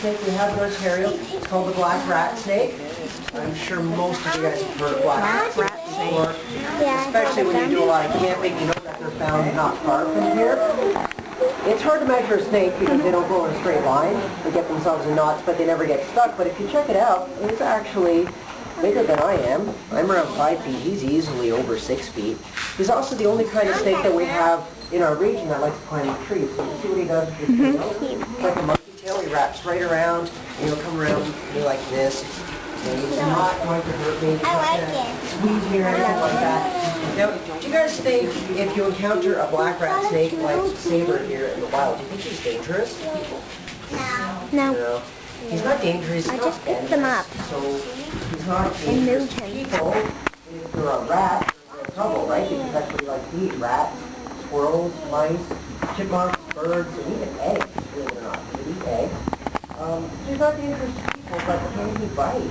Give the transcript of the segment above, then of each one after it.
snake we have in Ontario. It's called the black rat snake. I'm sure most of you guys have heard of black rat snake before. Yeah, especially when you do a lot of camping, you know that they're found not far from here. It's hard to measure a snake because they don't go in a straight line. They get themselves in knots, but they never get stuck. But if you check it out, it's actually bigger than I am. I'm around 5 feet. He's easily over 6 feet. He's also the only kind of snake that we have in our region that likes to climb the trees. So you see what he does with his tail? It's like a monkey tail. He wraps right around, and he'll come around me like this. And he's not going to hurt me. He's not going to squeeze me or anything like that. Now, do you guys think if you encounter a black rat snake like Saber here in the wild, do you think he's dangerous to people? No. No. He's not dangerous. I just picked them up. So he's not dangerous to people. If you're a rat, you're in trouble, right? Because that's what he likes to eat. Rats, squirrels, mice, chipmunks, birds, and even eggs, believe it or not. He eat eggs. So he's not dangerous to people, but can he bite?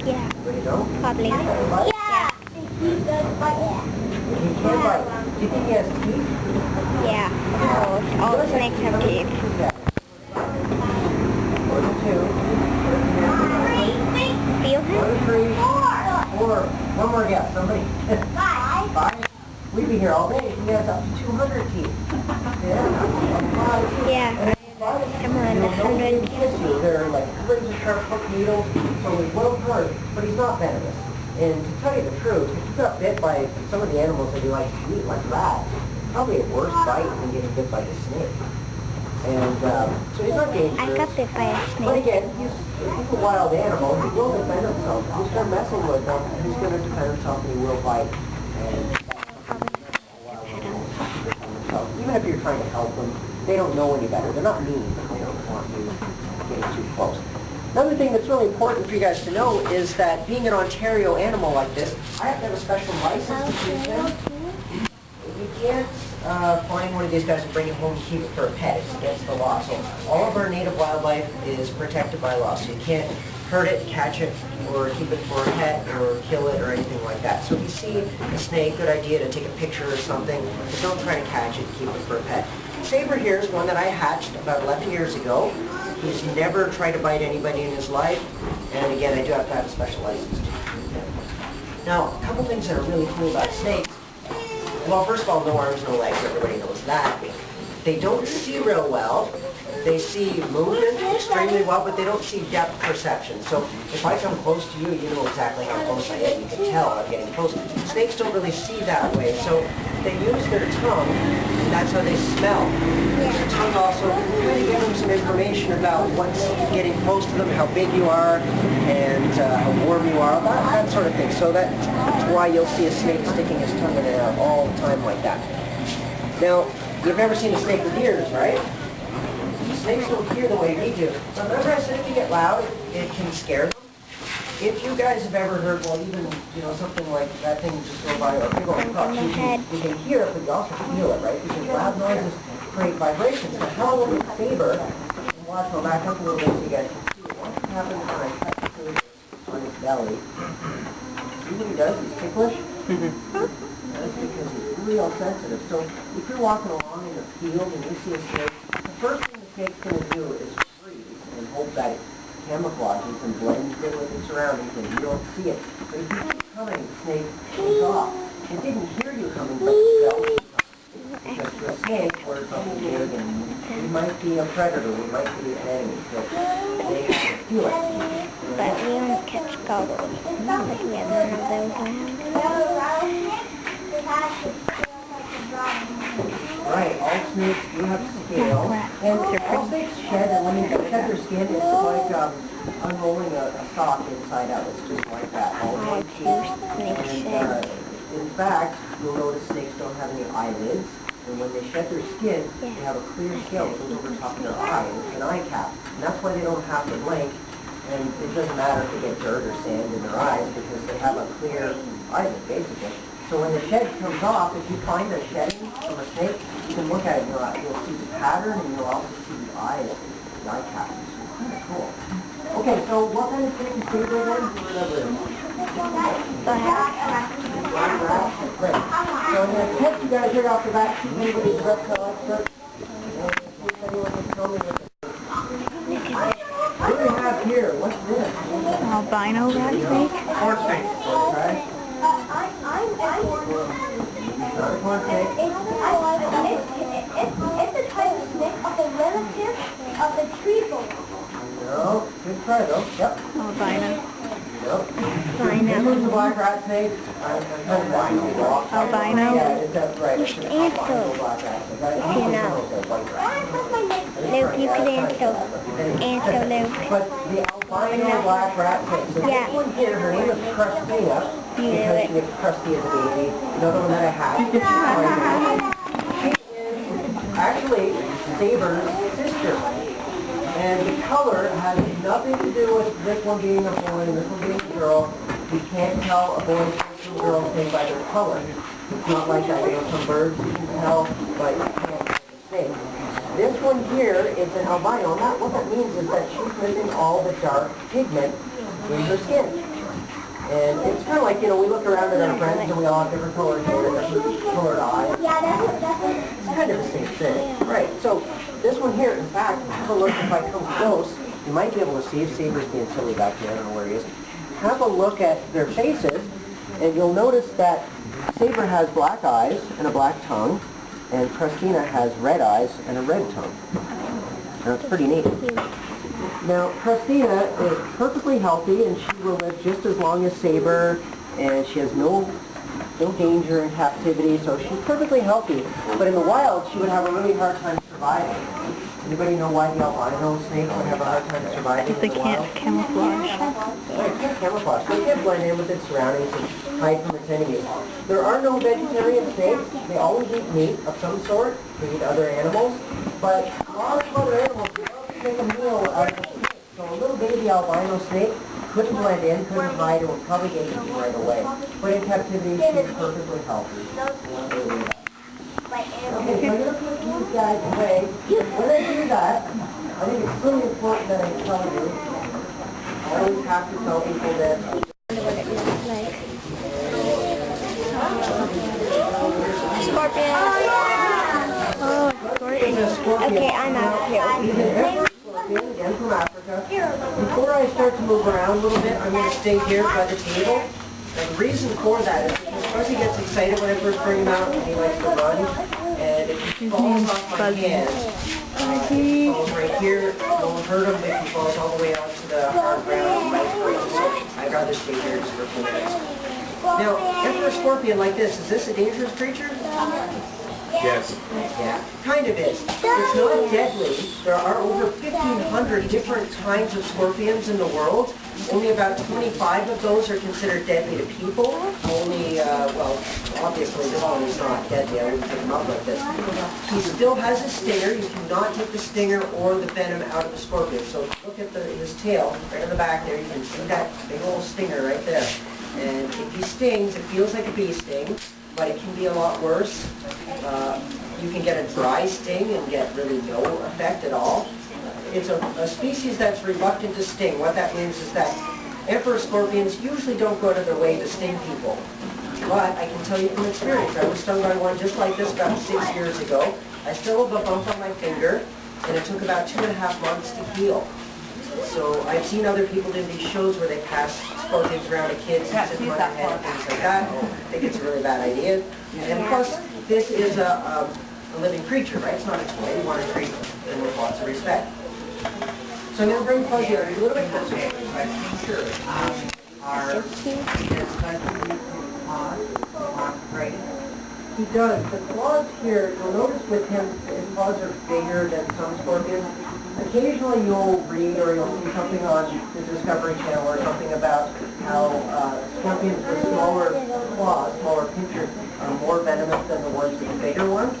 Yeah. But you know? Probably. Yeah. He can bite. Do you think he has teeth? Yeah. All snakes have teeth. Feel him? 1, 3, 4. One more guess. Somebody. 5. We'd be here all day. He has up to 200 teeth. Yeah. I'm around 100. They're like hundreds of sharp hook needles, so he will hurt, but he's not venomous. And to tell you the truth, if you got bit by some of the animals that you like to eat, like rats, probably a worse bite than getting bit by a snake. And so he's not dangerous. I got bit by a But snake. again, he's a wild animal. He will defend himself. If you start messing with him, he's going to defend himself and he will bite. And even if you're trying to help them, they don't know any better. They're not mean. They don't want you getting too close. Another thing that's really important for you guys to know is that being an Ontario animal like this, I have to have a special license to use them. You can't find one of these guys and bring it home and keep it for a pet. It's against the law. So all of our native wildlife is protected by law. So you can't hurt it, catch it, or keep it for a pet, or kill it, or anything like that. So if you see a snake, good idea to take a picture or something, but don't try to catch it, keep it for a pet. Saber here is one that I hatched about 11 years ago. He's never tried to bite anybody in his life, and again, I do have to have a special license to keep him. Now, a couple things that are really cool about snakes. Well, first of all, no arms, no legs, everybody knows that. They don't see real well. They see movement extremely well, but they don't see depth perception. So if I come close to you, you know exactly how close I am. You can tell I'm getting close. Snakes don't really see that way, so they use their tongue, and that's how they smell. Their tongue also kind of gives them some information about what's getting close to them, how big you are, and how warm you are, that sort of thing. So that's why you'll see a snake sticking his tongue in there all the time like that. Now, you've never seen a snake with ears, right? Snakes don't hear the way we do. So remember I said if you get loud, it can scare them? If you guys have ever heard, well, even, something like that thing just go by, or a big old crop, you can hear it, but you also feel it, right? Because loud noises create vibrations. Now, how will the Saber, and watch, I'll back up a little bit so you guys can see what happens when I touch the Saber on his belly. See what he does? He's ticklish. That's because he's real sensitive. So if you're walking along in the field and you see a snake, the first thing the snake's going to do is freeze and hope that it camouflages and blends in with its surroundings and you don't see it. But if you see it coming, the snake goes off. It didn't hear you coming, but it felt you coming. Because for a snake, we're something big and we might be a predator, we might be an enemy. So they have to feel it. But we don't catch goggles. Like we have none of those now. Right, all snakes do have scales, and all snakes shed, and when they shed their skin, it's like unrolling a sock inside out. It's just like that, all one piece. And in fact, you'll notice snakes don't have any eyelids, and when they shed their skin, they have a clear scale that goes over top of their eye, and it's an eye cap. And that's why they don't have to blink, and it doesn't matter if they get dirt or sand in their eyes, because they have a clear eyelid, basically. So when the shed comes off, if you find a shedding from a snake, you can look at it and you'll see the pattern and you'll also see the eyes, the eye cap. It's kind of cool. Okay, so what kind of snake is Saber again? Black rat. Great. So I'm going to test you guys right off the bat, see if anybody's a reptile expert. And see if anyone can tell me what here, what's this? Albino rat snake. Horse snake. Right? Horse snake. It's a type of snake of the relative of the tree bone. No, good try though. Yep. Albino. Nope. Albino. This is a black rat snake. Albino. Yeah, that's right. You should answer. You know. Luke, you could answer. Answer, Luke. But the albino black rat snake. So Yeah. this one here, her name is Christina. You knew Because it. she was crusty as a baby. Another one that I had. She is actually Saber's sister. And the color has nothing to do with this one being a boy and this one being a girl. You can't tell a boy from a girl thing by their color. It's not like that. You know, some birds you can tell, but you can't say. This one here is an albino. And what that means is that she's missing all the dark pigment in her skin. And it's kind of like, you know, we look around at our friends and we all have different colored hair and different colored eyes. Yeah, that's It's kind of the same thing. Right, so this one here, in fact, have a look if I come close. You might be able to see if Saber's being silly back here. I don't know where he is. Have a look at their faces, and you'll notice that Saber has black eyes and a black tongue, and Christina has red eyes and a red tongue. Now, it's pretty neat. Now, Christina is perfectly healthy, and she will live just as long as Saber, and she has no danger in captivity, so she's perfectly healthy. But in the wild, she would have a really hard time surviving. Anybody know why the albino snake would have a hard time surviving They in the can't wild? camouflage. They can't camouflage. They can't blend in with its surroundings and hide from its enemies. There are no vegetarian snakes. They always eat meat of some sort. They eat other animals. But a lot of other animals love to make a meal out of a snake. So a little baby albino snake couldn't blend in, couldn't hide, and would probably get eaten right away. But in captivity, she's perfectly healthy. Okay, so I'm going to put these guys away. When I do that, I think it's really important that I tell you. I always have to tell people that. I wonder what it looks like. Scorpion. Oh, scorpion. Okay, I'm out here. Again from Africa. Before I start to move around a little bit, I'm going to stay here by the table. And the reason for that is because Fuzzy gets excited when I first bring him out and he likes to run. And if he falls off my hand, he falls right here, it won't hurt him. If he falls all the way out to the hard ground, he might break him. So I'd rather stay here just for a few minutes. Now, Emperor Scorpion like this, is this a dangerous creature? Yes. Yeah, kind of is. It's not deadly. There are over 1,500 different kinds of scorpions in the world. Only about 25 of those are considered deadly to people. Only, well, obviously this one is not deadly. I wouldn't pick him up like this. He still has a stinger. You cannot take the stinger or the venom out of the scorpion. So look at his tail right on the back there. You can see that big old stinger right there. And if he stings, it feels like a bee sting, but it can be a lot worse. You can get a dry sting and get really no effect at all. It's a species that's reluctant to sting. What that means is that emperor scorpions usually don't go out of their way to sting people. But I can tell you from experience, I was stung by one just like this about 6 years ago. I still have a bump on my finger, and it took about 2.5 months to heal. So I've seen other people in these shows where they pass scorpions around to kids and sit them on their head and things like that. I think it's a really bad idea. And plus, this is a living creature, right? It's not a toy. You want to treat them with lots of respect. So I'm going to bring Fuzzy a little bit closer. Sure. He does. The claws here, you'll notice with him, his claws are bigger than some scorpions. Occasionally you'll read or you'll see something on the Discovery Channel or something about how scorpions with smaller claws, smaller pinchers, are more venomous than the ones with the bigger ones.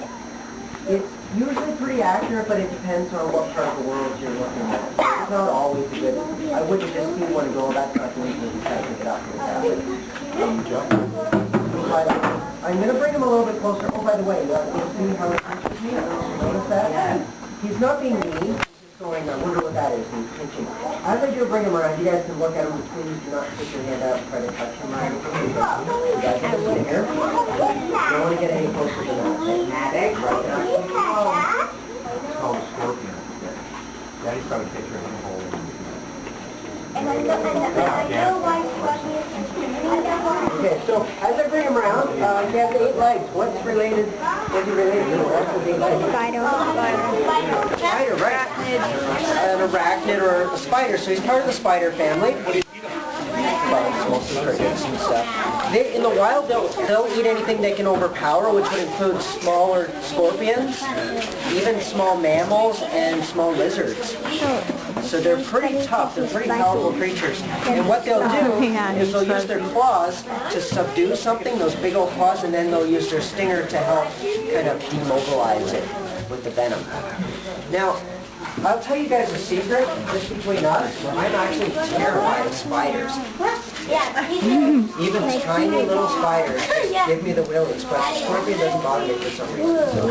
It's usually pretty accurate, but it depends on what part of the world you're looking at. It's not always good. I wouldn't just see one go, that's not the reason you try to pick it up. I'm going to bring him a little bit closer. Oh, by the way, you'll see how he pinches me. I don't know if you notice that. Yeah. He's not being mean. He's going, I wonder what that is. He's pinching. As I do bring him around, you guys can look at him. Please do not stick your hand out and try to touch him. You guys have a stinger. You don't want to get any closer than that. Right now. It's called a scorpion. Daddy's got a picture of him holding. And I know why she got me attention. Okay, so as I bring him around, he has 8 legs. What's related? What's he related to? What's his 8 legs? Spider. Spider, right? An arachnid or a spider. So he's part of the spider family. Bugs, mostly crickets and stuff. In the wild, they'll eat anything they can overpower, which would include smaller scorpions, even small mammals, and small lizards. So they're pretty tough. They're pretty powerful creatures. And what they'll do is they'll use their claws to subdue something, those big old claws, and then they'll use their stinger to help kind of demobilize it with the venom. Now, I'll tell you guys a secret, just between us, I'm actually terrified of spiders. Even tiny little spiders just give me the willies, but the scorpion doesn't bother me for some reason. So.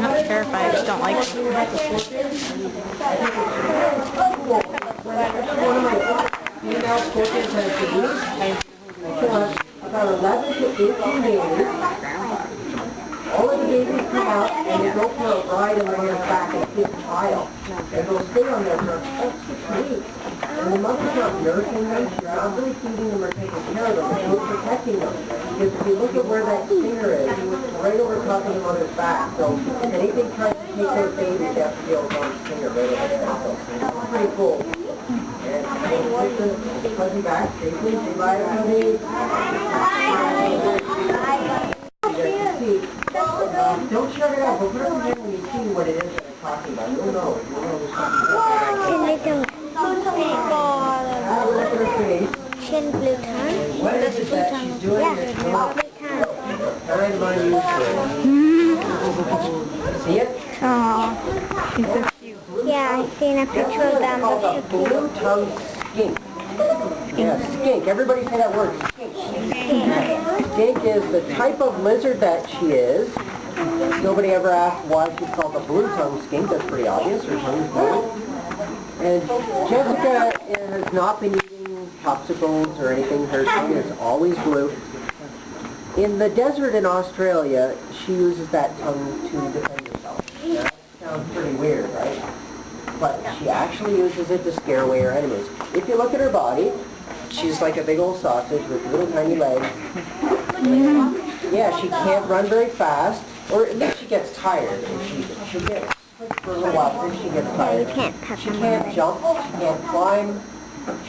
I'm terrified, I just don't like One of my female scorpions has babies. About 11 to 18 babies. All of the babies come out and they go for a ride on the mother's back and kick a child. And they'll stay on there for 6 weeks. And the mother's not nursing them, she's not really feeding them or taking care of them, but she's protecting them. Because if you look at where that stinger is, it's right over top of the mother's back. So if anything tries to take those babies, you have to feel the mother's stinger right over there. So it's pretty cool. And we'll put the fuzzy back safely. Say bye to honey. Don't shut it up, but put it on when you see what it is that I'm talking about. You'll know. You'll know there's something. Look at her face. Chin blue tongue. What is it that she's doing? Yeah, blue Kind of unusual. See it? Aww, she's so cute. Yeah, I've seen a picture of them. Called a They're so blue-tongued skink. Yeah, skink. Everybody say that word. Skink. Skink is the type of lizard that she is. Nobody ever asked why she's called a blue-tongued skink. That's pretty obvious. Her tongue's blue. And Jessica has not been eating popsicles or anything. Her tongue is always blue. In the desert in Australia, she uses that tongue to defend herself. Now, that sounds pretty weird, right? But she actually uses it to scare away her enemies. If you look at her body, she's like a big old sausage with little tiny legs. Yeah, she can't run very fast, or at least she gets tired. And she'll get for a little while, then she gets tired. you can't touch She them. can't jump, she can't climb,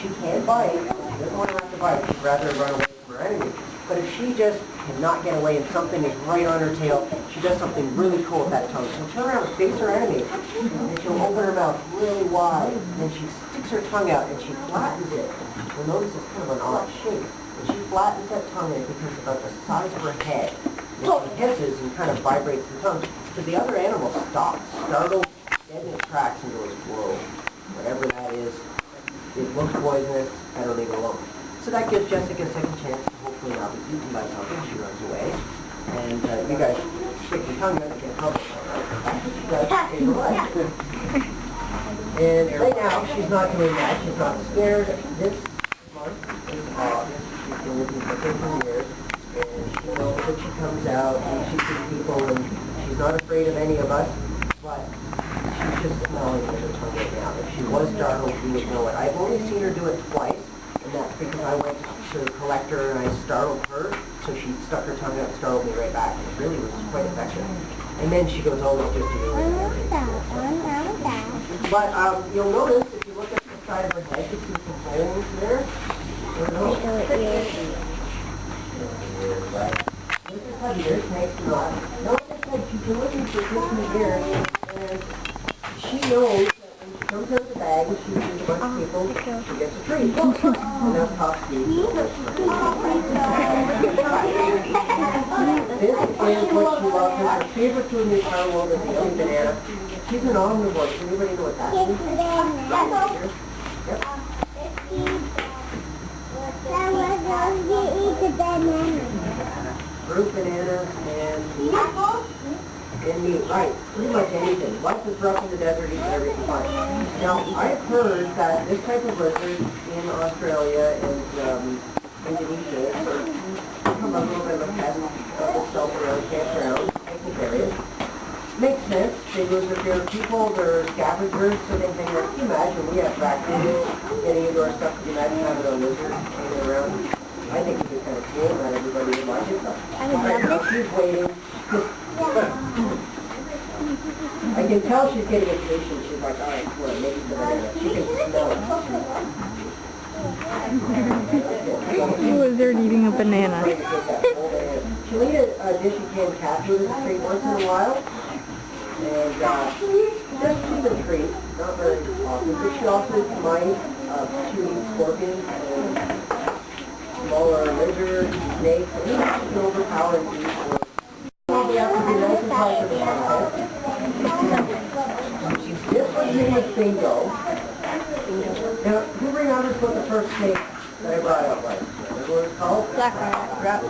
she can't bite. She doesn't want to have to bite. She'd rather run away from her enemy. But if she just cannot get away and something is right on her tail, she does something really cool with that tongue. She'll turn around and face her enemy, and she'll open her mouth really wide, and then she sticks her tongue out and she flattens it. You'll notice it's kind of an odd shape. And she flattens that tongue and it becomes about the size of her head. And she hisses and kind of vibrates the tongue. So the other animal stops, startled, dead in its tracks, and goes, whoa, whatever that is, it looks poisonous, better leave it alone. So that gives Jessica a second chance to hopefully not be eaten by something. She runs away. And you guys stick your tongue out and can't help it. That's what she does to save her life. And right now, she's not doing that. She's not scared. This month is August. She's been with me for 15 years. And she knows that she comes out and she sees people and she's not afraid of any of us. But she's just smelling with her tongue right now. If she was startled, we would know it. I've only seen her do it twice. And that's because I went to collect her and I startled her, so she stuck her tongue out and startled me right back. And it really was quite effective. And then she goes, oh, it's just you. But you'll notice, if you look at the side of her head, you see some holes there. This is how the ear snakes not. Now, like I said, she's been looking for 15 years, and she knows comes out of the bag and she sees a bunch of people, she gets a treat. And that's top speed. This is what she loves. Her favorite food in the entire world is the yummy banana. She's an omnivore. Does anybody know what that means? Yep. Fruit, bananas, and meat, right, pretty much anything. Life is rough in the desert, eating everything fine. Now, I've heard that this type of lizard in Australia and Indonesia has become a little bit of a pest of itself around campgrounds, picnic areas. makes sense. They lose if they're people, they're scavengers, so they think, can you imagine, we have raccoons getting into our stuff, can you imagine having a lizard hanging around? I think it'd be kind of cool, not everybody would like it. I would love it. She's waiting. I can tell she's getting impatient. She's like, all right, well, maybe the banana. She can smell it. Lizard eating a banana. She'll eat a dish of canned cat food in the street once in a while. And just she's a treat, not very often. But she also eats mice, she eats scorpions, and smaller lizards, snakes, and she can overpower and eat. We have to be nice and high for the content. This one's name is Bingo. Now, who remembers what the first snake that I brought up was? Remember what it's called? Black rat.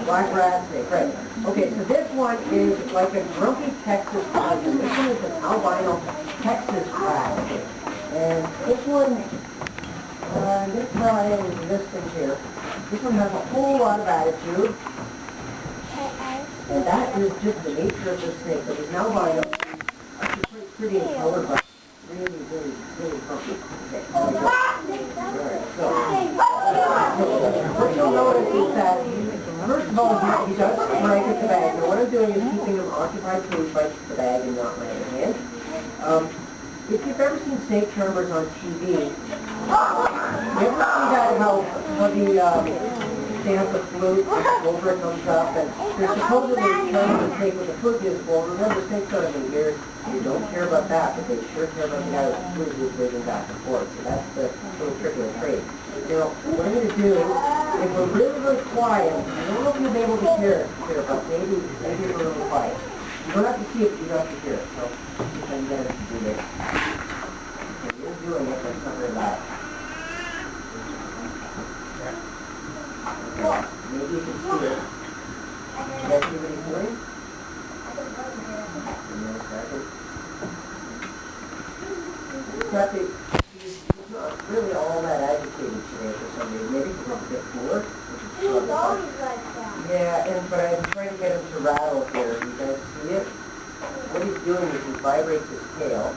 Black rat snake, right. Okay, so this one is like a grumpy Texas possum. This one is an albino Texas rat. And this one, this one is this thing here. This one has a whole lot of attitude. And that is just the nature of the snake. So it's an albino. Actually quite pretty in color, but really, really, really funky. Okay, Alright, so what you'll notice is that, first of all, he does rank at the bag. Now what I'm doing is keeping him occupied so he bites the bag and not my hand. If you've ever seen snake charmers on TV, you ever see that how they have the flute, the cobra comes up, and they're supposedly trying to snake with the flute is well. Remember, snakes don't have any ears. You don't care about that, but they sure care about the guy with the flute who's moving back and forth. So that's the little trick of the trade. Now, what I'm going to do, if we're really, really quiet, I don't know if you'll be able to hear it here, but maybe we're a little quiet. You don't have to see it, you don't have to hear it. So, if I can get it to do this. If you're doing it, that's not very loud. Maybe you can see it. You guys see what he's doing? He's not really all that agitated today for some reason. Maybe because he's a bit cooler. Yeah, but I'm trying to get him to rattle here. You guys see it? What he's doing is he vibrates his tail.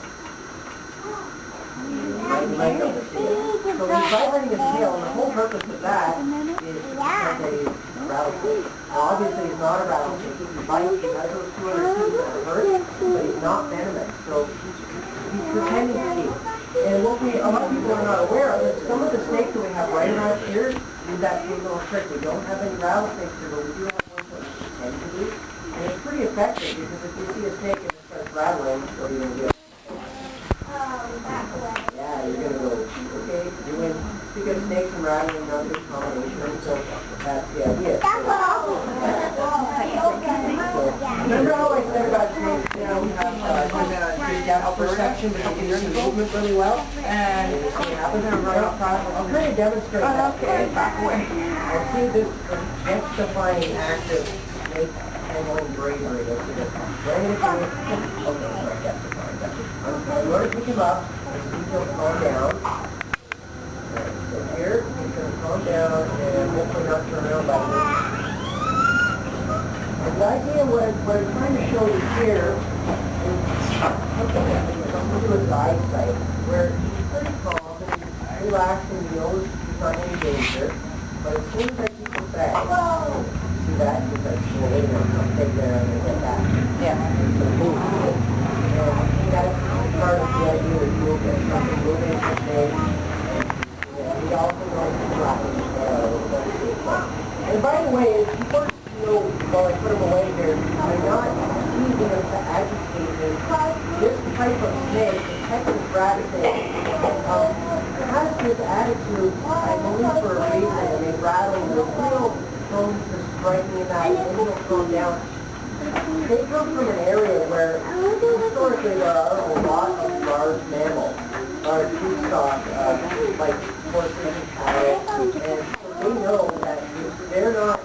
You might be able to see it. So he's vibrating his tail, and the whole purpose of that is to pretend that he's a rattlesnake. Now obviously he's not a rattlesnake. He bites, he has those 200 teeth that are hurt, but he's not venomous. So he's pretending to be. And what a lot of people are not aware of is some of the snakes that we have right around here do that same little trick. We don't have any rattlesnakes here, but we do have ones that we pretend to be. And it's pretty effective because if you see a snake and it starts rattling, what are you going to do? Yeah, you're going to go, okay, doing, because snakes and rattling are a good combination, so that's the idea. Remember how I said about snakes, you know, we have depth perception, but you can hear the movement really well? And you see what happens, and right up front, I'll kind of demonstrate that. Okay, back away. I'll see this death-defying act of snake handling bravery. Let's see this. Right into it. Okay, sorry, death-defying. I'm going to pick him up, and he's going to calm down. Right, so here, he's going to calm down, and hopefully not turn around by me. And the idea, what I'm trying to show you here is something to his eyesight, where he's pretty calm and he's relaxed and he knows he's not in danger. But as soon as I keep him back, see that? He's like, well, wait a minute, I'll take that and get that. Yeah. So move. And that's part of the idea of movement, something moving in the snake. And he also knows to drop his And by the way, if you first know, while I put him away here, I'm not using him to agitate him. This type of snake, the Texas rat snake, has this attitude, I believe for a reason, and they rattle, they're real prone to striking him out, and then he'll calm down. They come from an area where, historically, there are a lot of large mammals, large food stock, like horses and cattle, and so they know that they're not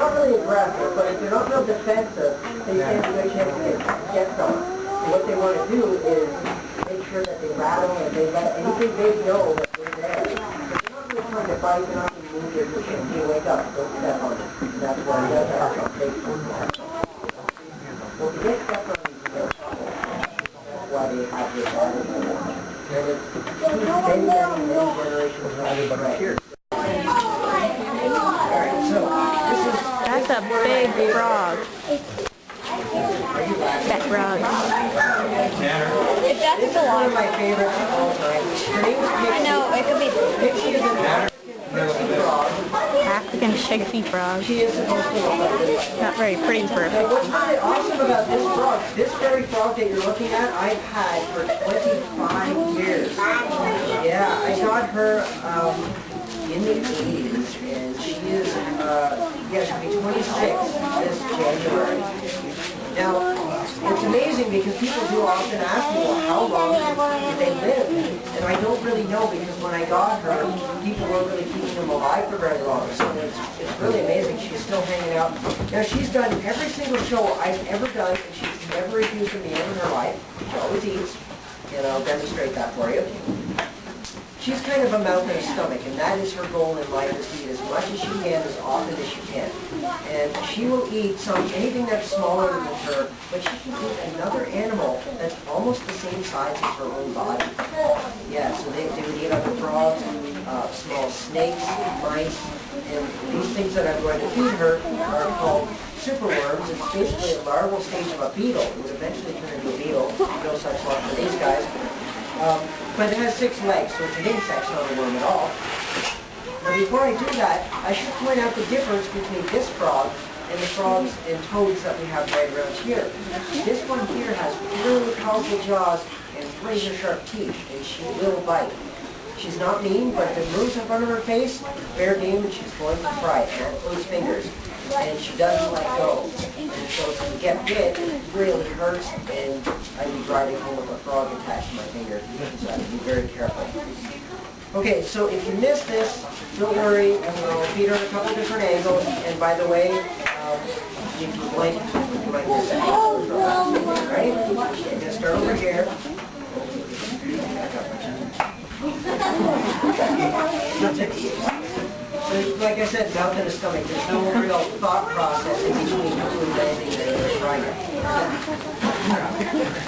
not really aggressive, but if they're not real defensive, they stand a good chance to get someone. And what they want to do is make sure that they rattle and they let anything they know that they're there. So they're not really trying to bite, they're not going to move, they're just going to wake up, don't step on it. And that's why you have to have some big food. So if you get stepped on these, you get trouble. That's why they have this article. And it's many generations of everybody here. Alright, so this is... That's a big frog. That frog. If that's This is one of my favorites of all time. Her name is Pixie. I know, it could be. Pixie is an African frog. African shaggy frog. She is supposed to look like this. Not very pretty for a Now, what's pixie. really awesome about this very frog that you're looking at, I've had for 25 years. Yeah, I got her in the 80s, and she is, she'll be 26 this January. Now, it's amazing because people do often ask me, well, how long did they live? And I don't really know because when I got her, people weren't really keeping them alive for very long. So it's really amazing. She's still hanging out. Now, she's done every single show I've ever done, and she's never refused a meal in her life. She always eats, and I'll demonstrate that for you. She's kind of a mouth and a stomach, and that is her goal in life, is to eat as much as she can, as often as she can. And she will eat anything that's smaller than her, but she can eat another animal that's almost the same size as her own body. Yeah, so they would eat other frogs, small snakes, mice, and these things that I'm going to feed her are called superworms. It's basically a larval stage of a beetle. It would eventually turn into a beetle. No such luck for these guys. But it has 6 legs, so it's an insect, not a worm at all. Now before I do that, I should point out the difference between this frog and the frogs and toads that we have right around here. This one here has really powerful jaws and razor sharp teeth, and she will bite. She's not mean, but if it moves in front of her face, fair game, and she's going to try it. That includes fingers. And she doesn't let go. And so if you get bit, it really hurts, and I'd be driving home with a frog attached to my finger. So I have to be very careful. Okay, so if you missed this, don't worry. We'll feed her in a couple different angles. And by the way, if you blink, you might miss it. Alright? I'm going to start over here. So, like I said, mouth and a stomach, there's no real thought process in between doing anything that you're trying to.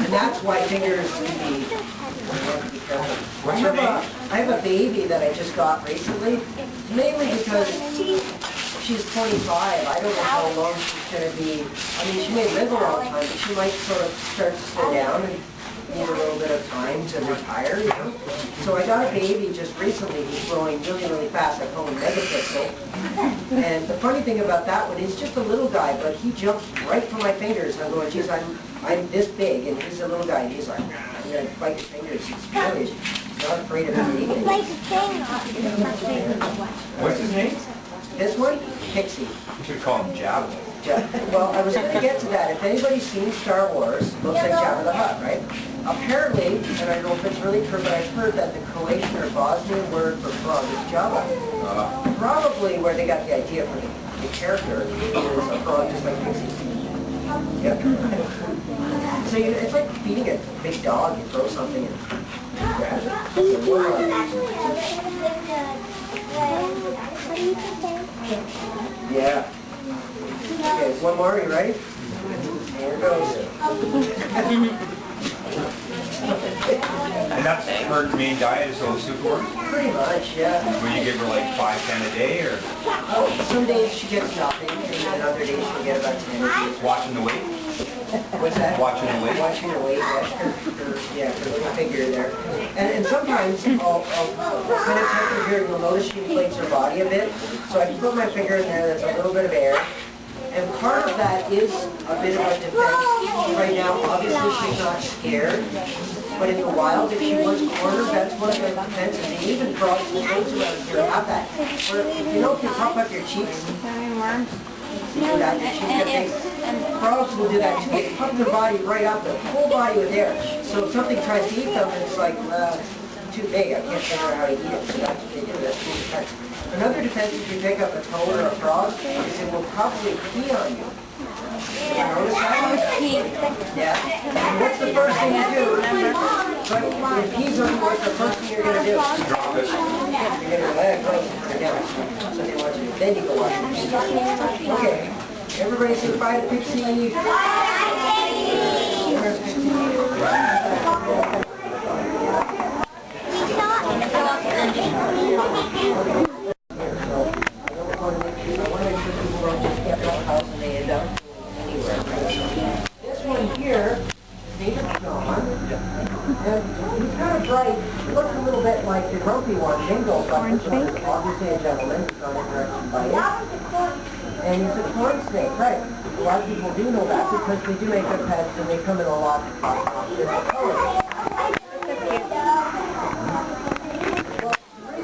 And that's why fingers can be careful. I have a baby that I just got recently, mainly because she's 25. I don't know how long she's going to be. I mean, she may live a long time, but she might sort of start to slow down and need a little bit of time to retire, you know. So I got a baby just recently who's growing really, really fast. I call him Megapixel. And the funny thing about that one, he's just a little guy, but he jumps right for my fingers. I'm going, geez, I'm this big, and he's a little guy, and he's like, I'm going to bite his fingers. He's really not afraid of anything. What's his name? This one, Pixie. You should call him Jabba. Well, I was going to get to that. If anybody's seen Star Wars, looks like Jabba the Hutt, right? Apparently, and I don't know if it's really true, but I've heard that the Croatian or Bosnian word for frog is Jabba. Probably where they got the idea for the character is a frog just like Pixie. Yep. So it's like feeding a big dog. You throw something and grab it. Yeah. Okay, one more, you ready? Here it goes. And that's her main diet is those superworms? Pretty much, yeah. Will you give her like 5, 10 a day, or Oh, some days she gets nothing, and then other days she'll get about 10 a day. watching the weight? What's that? Watching the weight? Watching her weight, her figure there. And sometimes I'll kind of touch her here, and you'll notice she inflates her body a bit. So I can put my finger in there, there's a little bit of air. And part of that is a bit of a defense. Right now, obviously she's not scared. But in the wild, if she was cornered, that's one of the defenses. And even frogs and toads around here have that. Where, you know, if you pop up your cheeks, you do that, your cheeks get big. Frogs will do that too. They pump their body right up, their whole body with air. So if something tries to eat them, it's like, it's too big. I can't figure out how to eat it. So that's what they do. That's the defense. Another defense if you pick up a toad or a frog is it will probably pee on you. You notice that? Yeah. And what's the first thing you do? If he's on, what's the first thing you're gonna do? Drop it. You're gonna let it go. So they want you, then you go watch it. Okay. Everybody say bye to Pixie. There's Pixie. This one here, native John, and he's kind of bright. He looks a little bit like the grumpy one, Bingo, but this one is obviously a gentleman. He's not interested by it. And he's a corn snake, right? A lot of people do know that because they do make good pets and they come in a lot of different colors.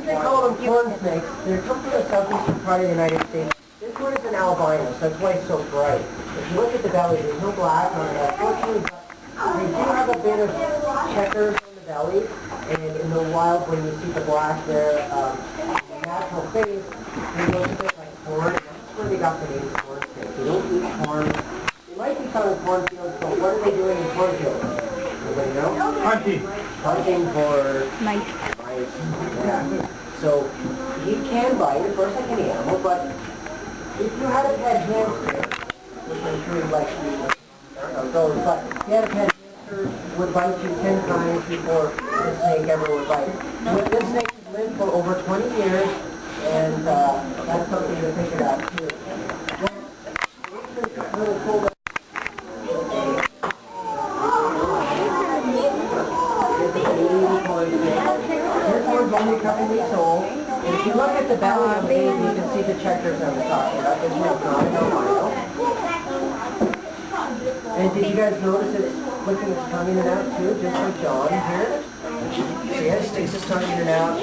They call them corn snakes. They come from the southeastern part of the United States. This one is an albino, so that's why it's so bright. If you look at the belly, there's no black on it. Unfortunately, they do have a bit of checkers on the belly, and in the wild, when you see the black there, the natural face, they look a bit like corn. That's where they got the name corn snake. They don't eat corn. They might be found in cornfields, but what are they doing in cornfields? Anybody know? Hunting. Hunting for Mice. mice. Yeah. So he can bite, of course, like any animal, but if you had a pet hamster, which I'm sure you'd like to do, but if you had a pet hamster, would bite you 10 times before this snake ever would bite. This snake has lived for over 20 years, and that's something to think about too. It's really cool that this one's only a couple weeks old. And if you look at the belly of the baby, you can see the checkers on the top. This one's not an albino. And did you guys notice it's flicking its tongue in and out too, just like John here? See, it sticks its tongue in and out.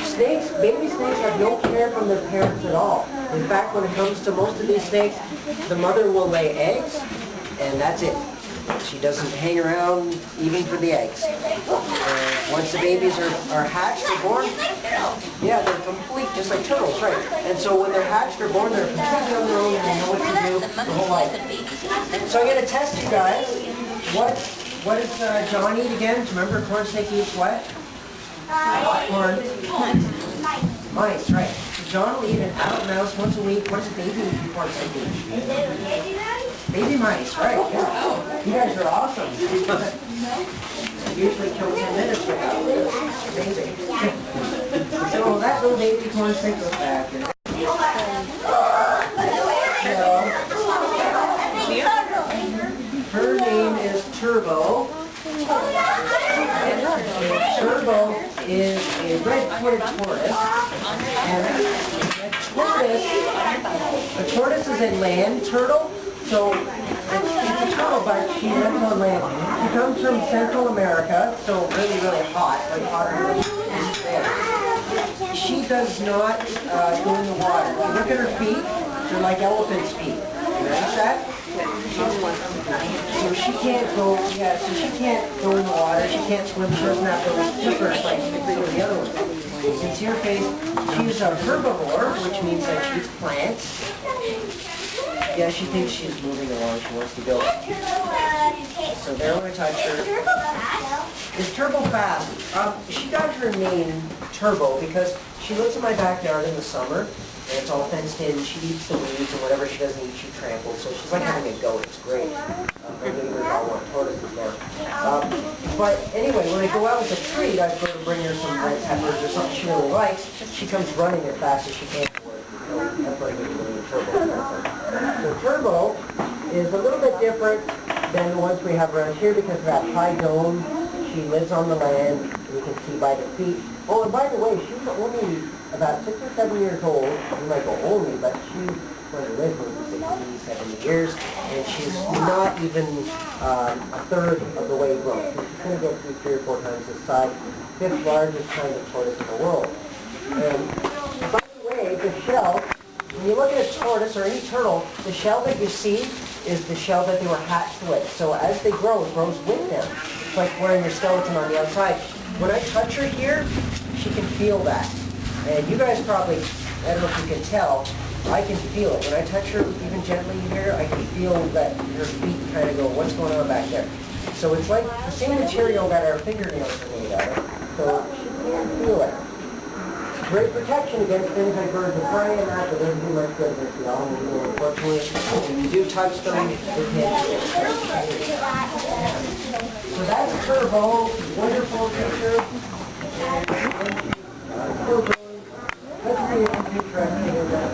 Snakes, baby snakes have no care from their parents at all. In fact, when it comes to most of these snakes, the mother will lay eggs, and that's it. She doesn't hang around even for the eggs. Once the babies are hatched or born, yeah, they're complete, just like turtles, right? And so when they're hatched or born, they're completely on their own and they know what to do their whole life. So I'm going to test you guys. What does John eat again? Remember, corn snake eats what? Corn. Mice, right. So John will eat an adult mouse once a week. What does a baby corn snake eat? Baby mice, right, yeah. You guys are awesome. Usually kill 10 minutes for that. Amazing. So that little baby corn snake goes back. Her name is Turbo. Turbo is a red-footed tortoise. And a tortoise is a land turtle. So it's a turtle, but she lives on land. She comes from Central America, so really, really hot, like hotter than there. She does not go in the water. If you look at her feet, they're like elephant's feet. You notice that? So she can't go, so she can't go in the water, she can't swim, she doesn't have those flippers like the other ones. You can see her face, she's a herbivore, which means that she eats plants. Yeah, she thinks she's moving along, she wants to go. So there when I touch her. Is Turbo fast? She got her name Turbo because she lives in my backyard in the summer. And it's all fenced in. She eats the weeds and whatever she doesn't eat, she tramples. So she's like having a goat. It's great. Her neighbors all want tortoises there. But anyway, when I go out with a treat, I go to bring her some red peppers or something she really likes. She comes running as fast as she can for it. That's why I get the name Turbo. So Turbo is a little bit different than the ones we have around here because of that high dome. She lives on the land. You can see by the feet. Oh, and by the way, she's only about 6 or 7 years old. You might go only, but she's going to live for 60, 70 years, and she's not even a third of the way grown. So she's going to get through 3 or 4 times the size, 5th largest kind of tortoise in the world. And by the way, the shell, when you look at a tortoise or any turtle, the shell that you see is the shell that they were hatched with. So as they grow, it grows with them. It's like wearing your skeleton on the outside. When I touch her here, she can feel that. And you guys probably, I don't know if you can tell, I can feel it. When I touch her, even gently here, I can feel that her feet kind of go, what's going on back there? So it's like the same material that our fingernails are made out of. So you can feel it. Great protection against things like birds of prey and that, but doesn't do much good against the animals. Unfortunately, when you do touch them, it can't do it. So that's Turbo, wonderful picture. Still going. Let's see if it's interesting or not.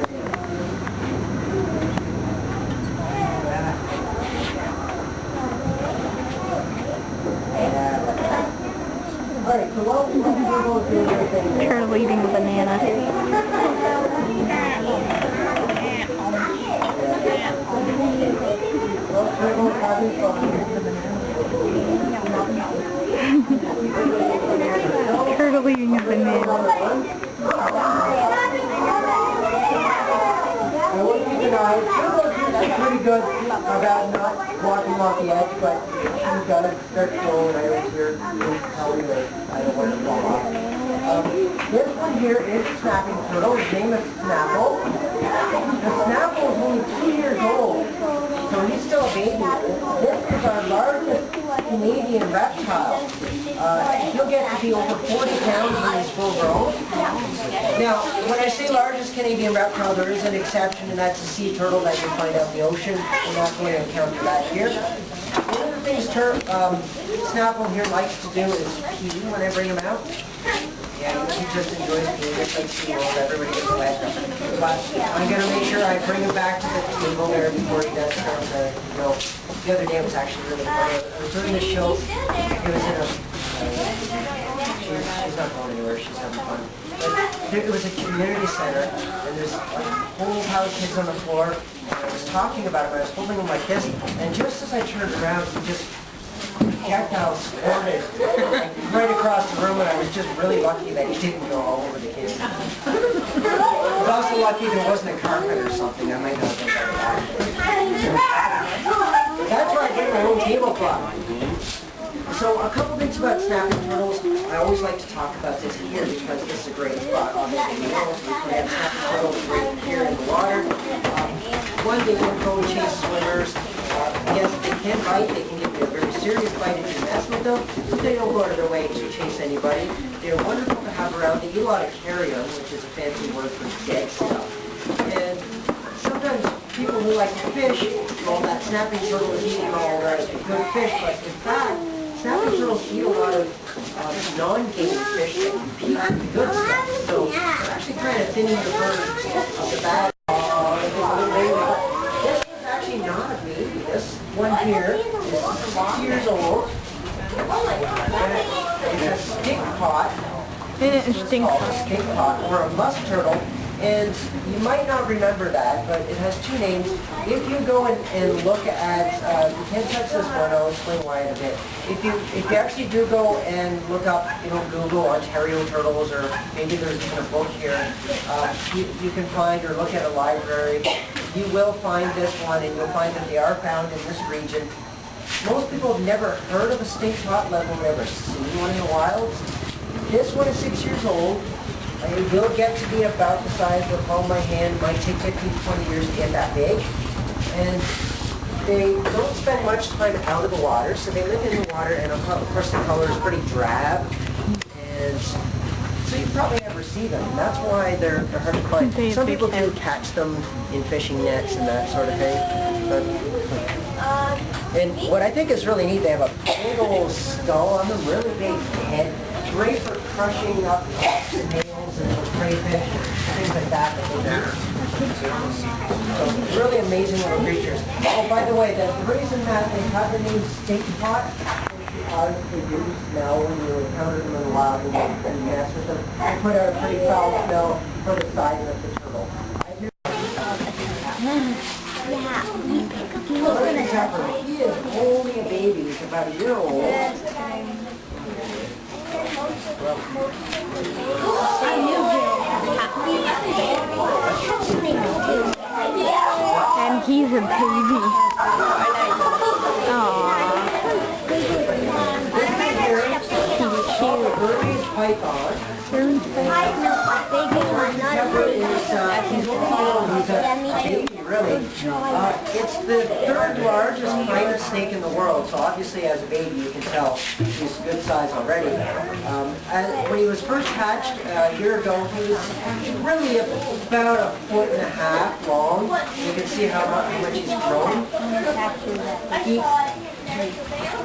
Alright, so while we go through everything, Turtle eating a banana. Turtle eating a banana. I want to keep an eye. She's pretty good about not walking off the edge, but she's got to start slowing. I always hear tell me that I don't want to fall off. This one here is a snapping turtle. His name is Snapple. The Snapple is only 2 years old, so he's still a baby. This is our largest Canadian reptile. He'll get to be over 40 pounds when he's full grown. Now, when I say largest Canadian reptile, there is an exception, and that's a sea turtle that you find out in the ocean. We're not going to encounter that here. One of the things Snapple here likes to do is pee when I bring him out. Yeah, he just enjoys peeing, just like SeaWorld, everybody gets wet. But I'm going to make sure I bring him back to the table there before he does start to go. The other day it was actually really funny. I was doing a show, it was in a... she's not going anywhere, she's having fun. But it was a community center, and there's like a whole pile of kids on the floor, and I was talking about him, I was holding him like this, and just as I turned around, he just kept out squirted right across the room, and I was just really lucky that he didn't go all over the kids. I was also lucky there wasn't a carpet or something, I might not have been very happy. That's why I bring my own tablecloth. So a couple things about snapping turtles. I always like to talk about this here because this is a great spot. Obviously, you know, we have snapping turtles right here in the water. One, they can go chase swimmers. Yes, they can bite. They can give you a very serious bite if you mess with them, but they don't go out of their way to chase anybody. They're wonderful to have around. They eat a lot of carrion, which is a fancy word for dead stuff. And sometimes people who like to fish, well, that snapping turtle is eating all the good fish, but in fact, snapping turtles eat a lot of non-game fish that compete with the good stuff. So they're actually kind of thinning the bird of the bad. This is actually not a baby. This one here is 6 years old. It's a stink pot. Stink pot. Stink pot, or a musk turtle. And you might not remember that, but it has two names. If you go and look at, you can't touch this one, I'll explain why in a bit. If you actually do go and look up, Google Ontario turtles, or maybe there's even a book here, you can find or look at a library. You will find this one, and you'll find that they are found in this region. Most people have never heard of a stink pot, let alone ever seen one in the wild. This one is 6 years old. It will get to be about the size of the palm of my hand. It might take 15 to 20 years to get that big. And they don't spend much time out of the water, so they live in the water, and of course the color is pretty drab. And so you probably never see them, and that's why they're hard to find. Some people do catch them in fishing nets and that sort of thing. But, and what I think is really neat, they have a big old skull on them, really big head, great for crushing up the nails and the crayfish, things like that they do. So really amazing little creatures. Oh, by the way, the reason that they have the name stink pot is because they do smell when you encounter them in the wild and mess with them. They put out a pretty foul smell for the size of the turtle. He is only a baby. He's about a year old. And he's a baby. Aww. Burmese python. He's a baby really. It's the third largest kind of snake in the world, so obviously as a baby you can tell he's a good size already. When he was first hatched a year ago, he was really about 1.5 feet long. You can see how much he's grown.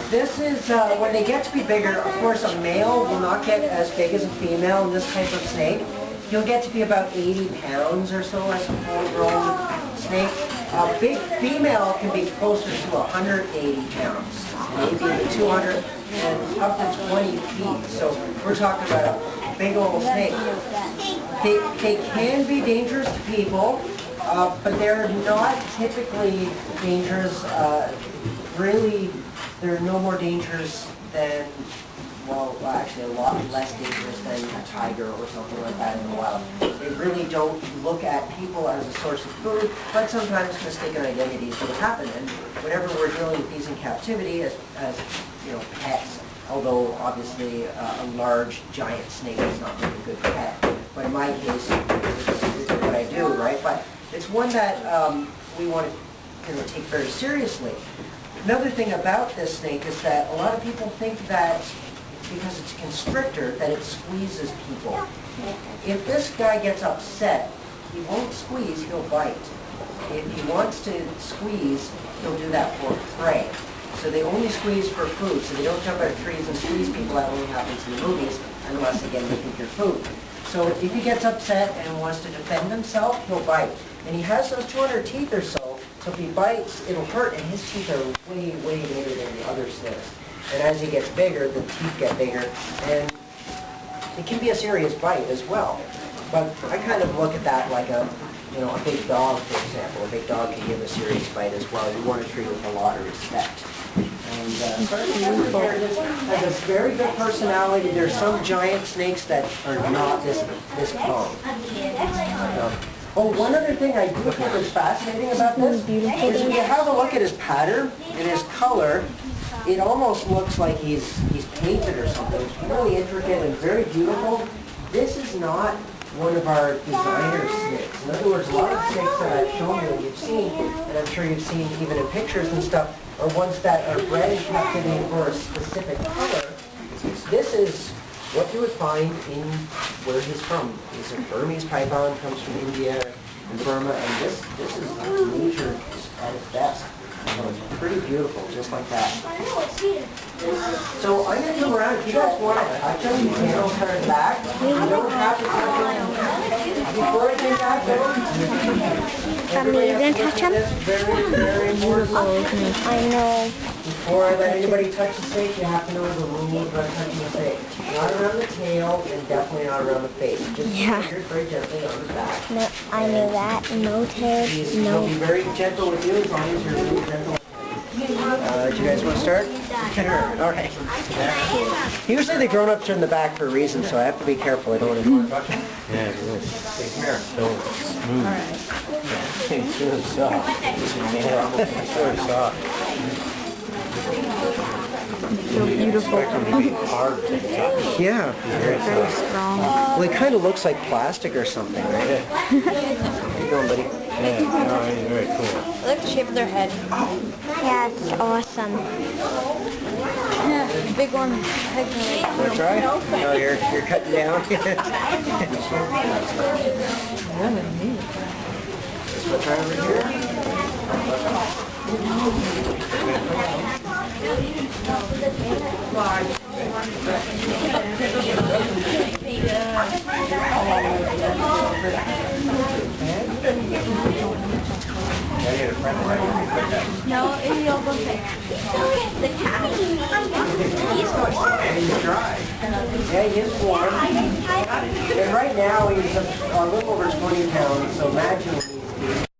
This is, when they get to be bigger, of course a male will not get as big as a female in this type of snake. He'll get to be about 80 pounds or so as a full-grown snake. A big female can be closer to 180 pounds, maybe even 200 and up to 20 feet. So we're talking about a big old snake. They can be dangerous to people, but they're not typically dangerous. Really, they're no more dangerous than, well, actually a lot less dangerous than a tiger or something like that in the wild. They really don't look at people as a source of food, but sometimes mistaken identities will happen. And whenever we're dealing with these in captivity as pets, although obviously a large giant snake is not really a good pet, but in my case, it's what I do, right? But it's one that we want to take very seriously. Another thing about this snake is that a lot of people think that because it's a constrictor, that it squeezes people. If this guy gets upset, he won't squeeze, he'll bite. If he wants to squeeze, he'll do that for prey. So they only squeeze for food, so they don't jump out of trees and squeeze people. That only happens in the movies, unless, again, they think you're food. So if he gets upset and wants to defend himself, he'll bite. And he has those 200 teeth or so, so if he bites, it'll hurt, and his teeth are way, way bigger than the other snakes. And as he gets bigger, the teeth get bigger, and it can be a serious bite as well. But I kind of look at that like a big dog, for example. A big dog can give a serious bite as well. You want to treat it with a lot of respect. And has a very good personality. There's some giant snakes that are not this calm. Oh, one other thing I do think is fascinating about this is when you have a look at his pattern and his color, it almost looks like he's painted or something. It's really intricate and very beautiful. This is not one of our designer snakes. In other words, a lot of snakes that I've shown you and you've seen, and I'm sure you've seen even in pictures and stuff, are ones that are bred in captivity for a specific color. This is what you would find in where he's from. He's a Burmese python, comes from India and Burma, and this is nature at its best. So it's pretty beautiful, just like that. So I'm going to come around. If you guys want to touch them, you can turn back. You don't have to touch them. Before I get back, everybody has to touch them. Very, very important. I know. Before I let anybody touch the snake, you have to know the rules about touching the snake. Not around the tail, and definitely not around the face. Just fingers very gently on the back. No, I know that. No tail. He'll be very gentle with you as long as you're really gentle. Do you guys want to start? Sure. All right. Usually the grown-ups are in the back for a reason, so I have to be careful. I don't want to touch them. Yeah, it is. Here. So smooth. It's so soft. It's so soft. So beautiful. Hard to touch. Yeah. Very strong. Well, it kind of looks like plastic or something, right? How you going, buddy? Yeah, no, it's very cool. I like the shape of their head. Yeah, it's awesome. Yeah, big one. That's right. No, you're cutting down. Let's try over here. No, you'll go say the cat. He's dry. Yeah, he is warm. And right now he's a little over 20 pounds, so imagine